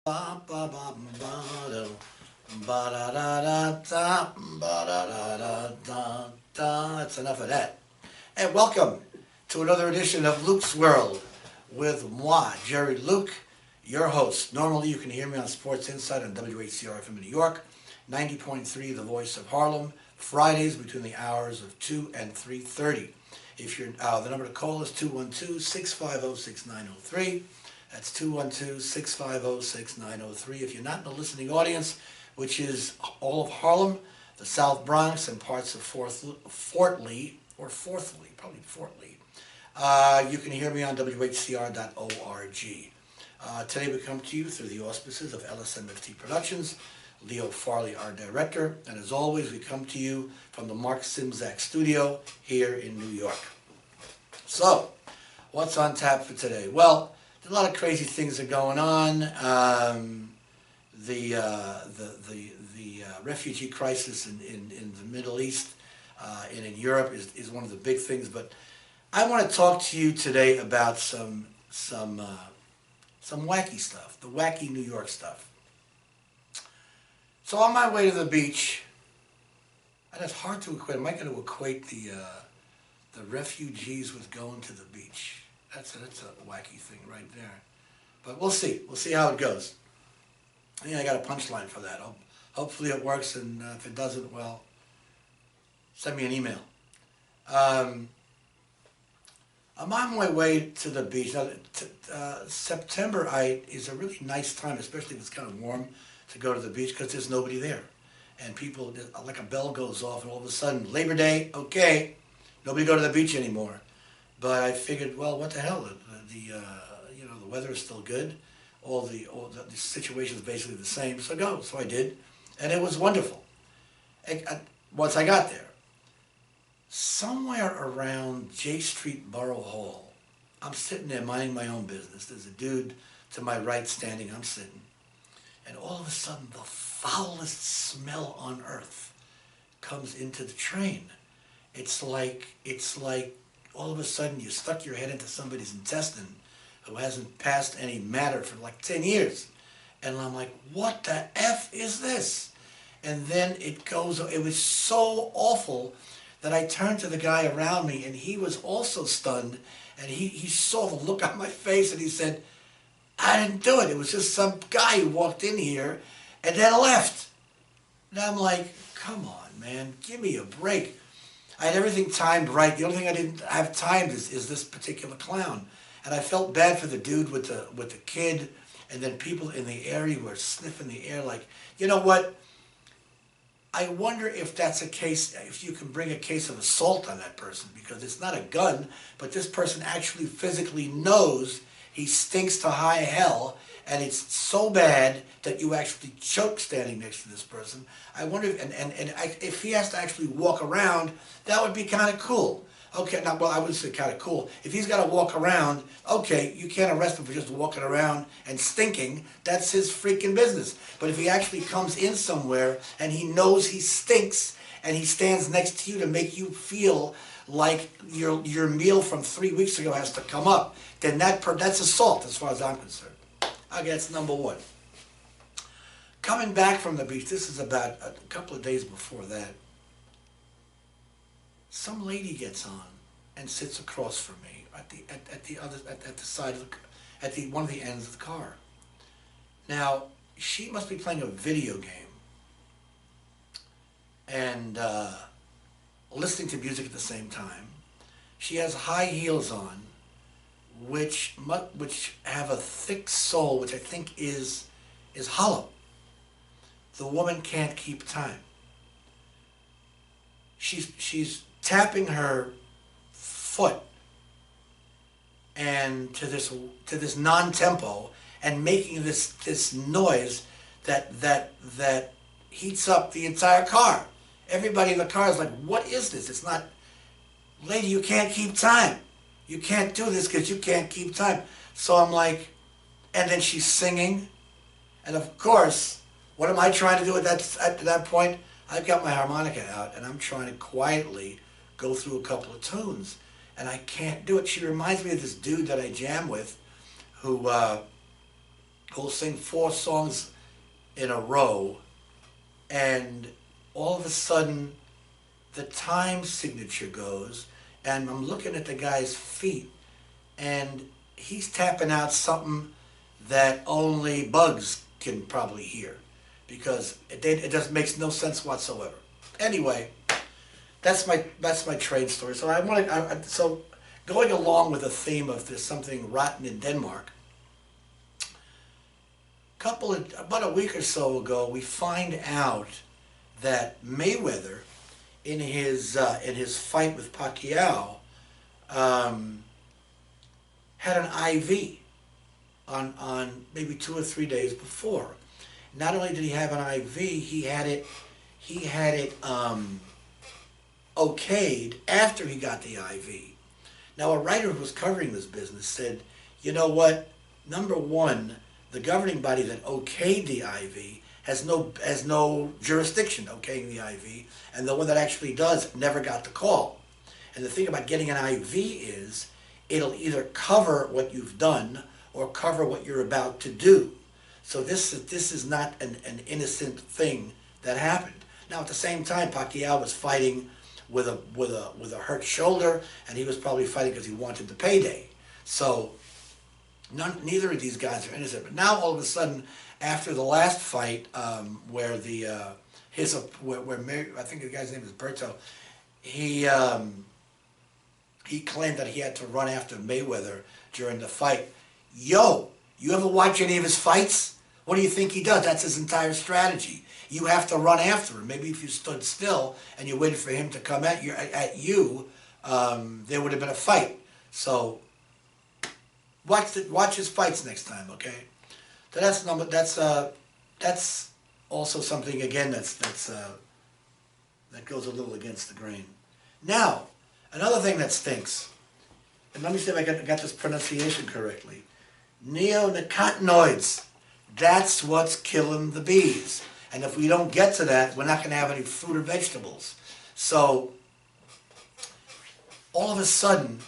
Ba ba ba ba do ba da da da da ba da da da da da. That's enough of that. And welcome to another edition of Luke's World with moi, Jerry Luke, your host. Normally you can hear me on Sports Insight on WHCR FM in New York, 90.3 The Voice of Harlem, Fridays between the hours of 2 and 3:30. If you're the number to call is 212-650-6903. That's 212-650-6903. If you're not in the listening audience, which is all of Harlem, the South Bronx, and parts of Fort Lee, you can hear me on WHCR.org. Today we come to you through the auspices of LSMFT Productions, Leo Farley, our director, and as always, we come to you from the Mark Symczak studio here in New York. So, what's on tap for today? Well, a lot of crazy things are going on. The refugee crisis in the Middle East and in Europe is one of the big things. But I want to talk to you today about some wacky stuff, the wacky New York stuff. So on my way to the beach, and it's hard to equate. Am I going to equate the refugees with going to the beach? That's a wacky thing right there. But we'll see. We'll see how it goes. I think I got a punchline for that. Hopefully it works, and if it doesn't, well, send me an email. I'm on my way to the beach. Now, September is a really nice time, especially if it's kind of warm, to go to the beach because there's nobody there. And people, like a bell goes off, and all of a sudden, Labor Day, okay, nobody go to the beach anymore. But I figured, well, what the hell? The weather is still good. All the situation is basically the same. So go. So I did, and it was wonderful. Once I got there, somewhere around J Street Borough Hall, I'm sitting there minding my own business. There's a dude to my right standing. I'm sitting, and all of a sudden, the foulest smell on earth comes into the train. It's like all of a sudden you stuck your head into somebody's intestine who hasn't passed any matter for like 10 years. And I'm like, what the F is this? And then it was so awful that I turned to the guy around me, and he was also stunned, and he saw the look on my face, and he said, I didn't do it. It was just some guy who walked in here and then left. And I'm like, come on, man, give me a break. I had everything timed right. The only thing I didn't have timed is this particular clown. And I felt bad for the dude with the kid, and then people in the area were sniffing the air like, you know what? I wonder if that's a case, if you can bring a case of assault on that person, because it's not a gun, but this person actually physically knows he stinks to high hell, and it's so bad that you actually choke standing next to this person. I wonder if he has to actually walk around, that would be kind of cool. Okay, now, well, I wouldn't say kind of cool. If he's got to walk around, okay, you can't arrest him for just walking around and stinking. That's his freaking business. But if he actually comes in somewhere and he knows he stinks and he stands next to you to make you feel like your meal from 3 weeks ago has to come up, then that's assault as far as I'm concerned. Okay, that's number one. Coming back from the beach, this is about a couple of days before that, some lady gets on and sits across from me at the side of one of the ends of the car. Now, she must be playing a video game and listening to music at the same time. She has high heels on, which have a thick sole, which I think is hollow. The woman can't keep time. She's tapping her foot and to this non-tempo and making this noise that heats up the entire car. Everybody in the car is like, what is this? It's not, lady, you can't keep time. You can't do this because you can't keep time. So I'm like, and then she's singing, and of course, what am I trying to do at that point? I've got my harmonica out, and I'm trying to quietly go through a couple of tunes, and I can't do it. She reminds me of this dude that I jam with, who He'll sing 4 songs in a row, and all of a sudden the time signature goes, and I'm looking at the guy's feet, and he's tapping out something that only bugs can probably hear, because it just makes no sense whatsoever. Anyway, that's my trade story. So so going along with the theme of there's something rotten in Denmark. About a week or so ago, we find out that Mayweather, in his fight with Pacquiao, had an IV on maybe 2 or 3 days before. Not only did he have an IV, he had it okayed after he got the IV. Now, a writer who was covering this business said, you know what? Number one, the governing body that okayed the IV has no jurisdiction okaying the IV, and the one that actually does never got the call. And the thing about getting an IV is it'll either cover what you've done or cover what you're about to do. So this is not an innocent thing that happened. Now, at the same time, Pacquiao was fighting with a hurt shoulder, and he was probably fighting because he wanted the payday. So neither of these guys are innocent. But now, all of a sudden, after the last fight, where I think the guy's name is Berto, he claimed that he had to run after Mayweather during the fight. Yo, you ever watch any of his fights? What do you think he does? That's his entire strategy. You have to run after him. Maybe if you stood still and you waited for him to come at you, there would have been a fight. So watch his fights next time, okay? So that's also something again that goes a little against the grain. Now, another thing that stinks, and let me see if I got this pronunciation correctly. Neonicotinoids. That's what's killing the bees. And if we don't get to that, we're not going to have any fruit or vegetables. So, all of a sudden,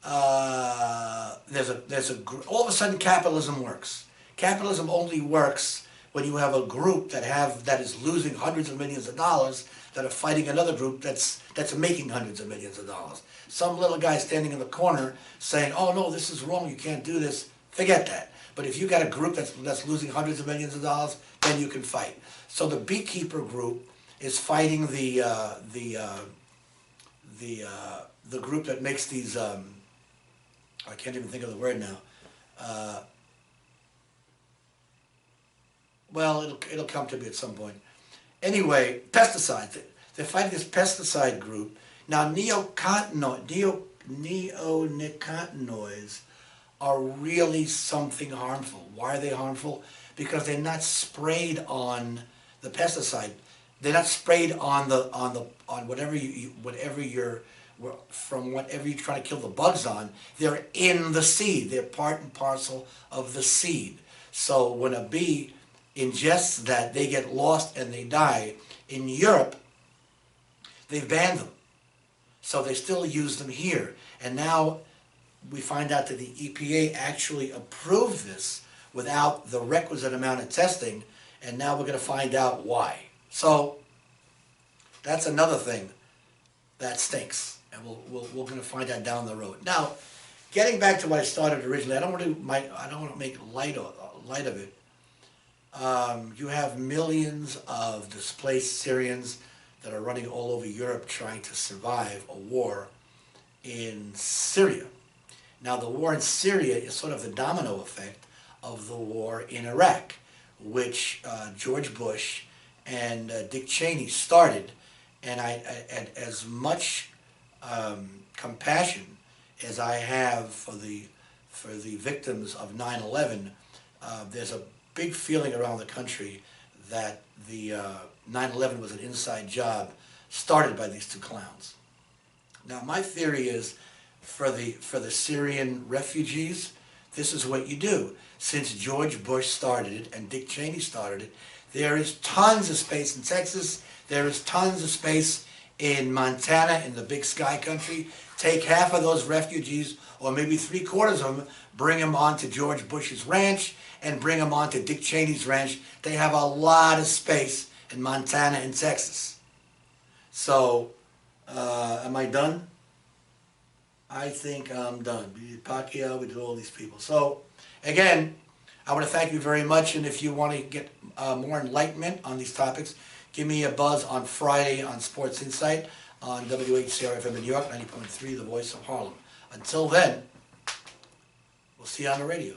all of a sudden capitalism works. Capitalism only works when you have a group that is losing hundreds of millions of dollars that are fighting another group that's making hundreds of millions of dollars. Some little guy standing in the corner saying, "Oh no, this is wrong. You can't do this." Forget that. But if you got a group that's losing hundreds of millions of dollars, then you can fight. So the beekeeper group is fighting the group that makes these. I can't even think of the word now. Well, it'll come to me at some point. Anyway, pesticides. They're fighting this pesticide group. Now, neonicotinoids are really something harmful. Why are they harmful? Because they're not sprayed on the pesticide. They're not sprayed on whatever you're trying to kill the bugs on. They're in the seed. They're part and parcel of the seed. So when a bee ingests that, they get lost and they die. In Europe, they've banned them. So they still use them here. And now we find out that the EPA actually approved this without the requisite amount of testing, and now we're going to find out why. So that's another thing that stinks, and we're going to find out down the road. Now, getting back to what I started originally, I don't want to make light of it. You have millions of displaced Syrians that are running all over Europe trying to survive a war in Syria. Now, the war in Syria is sort of the domino effect of the war in Iraq, which George Bush and Dick Cheney started. And as much compassion as I have for the victims of 9/11, there's a big feeling around the country that the 9/11 was an inside job started by these two clowns. Now, my theory is, for the Syrian refugees, this is what you do. Since George Bush started it and Dick Cheney started it, there is tons of space in Texas. There is tons of space in Montana, in the Big Sky Country, take half of those refugees, or maybe 3/4 of them, bring them onto George Bush's ranch, and bring them onto Dick Cheney's ranch. They have a lot of space in Montana and Texas. So, am I done? I think I'm done. We did Pacquiao, we did all these people. So, again, I want to thank you very much, and if you want to get more enlightenment on these topics, give me a buzz on Friday on Sports Insight on WHCR-FM in New York, 90.3, the voice of Harlem. Until then, we'll see you on the radio.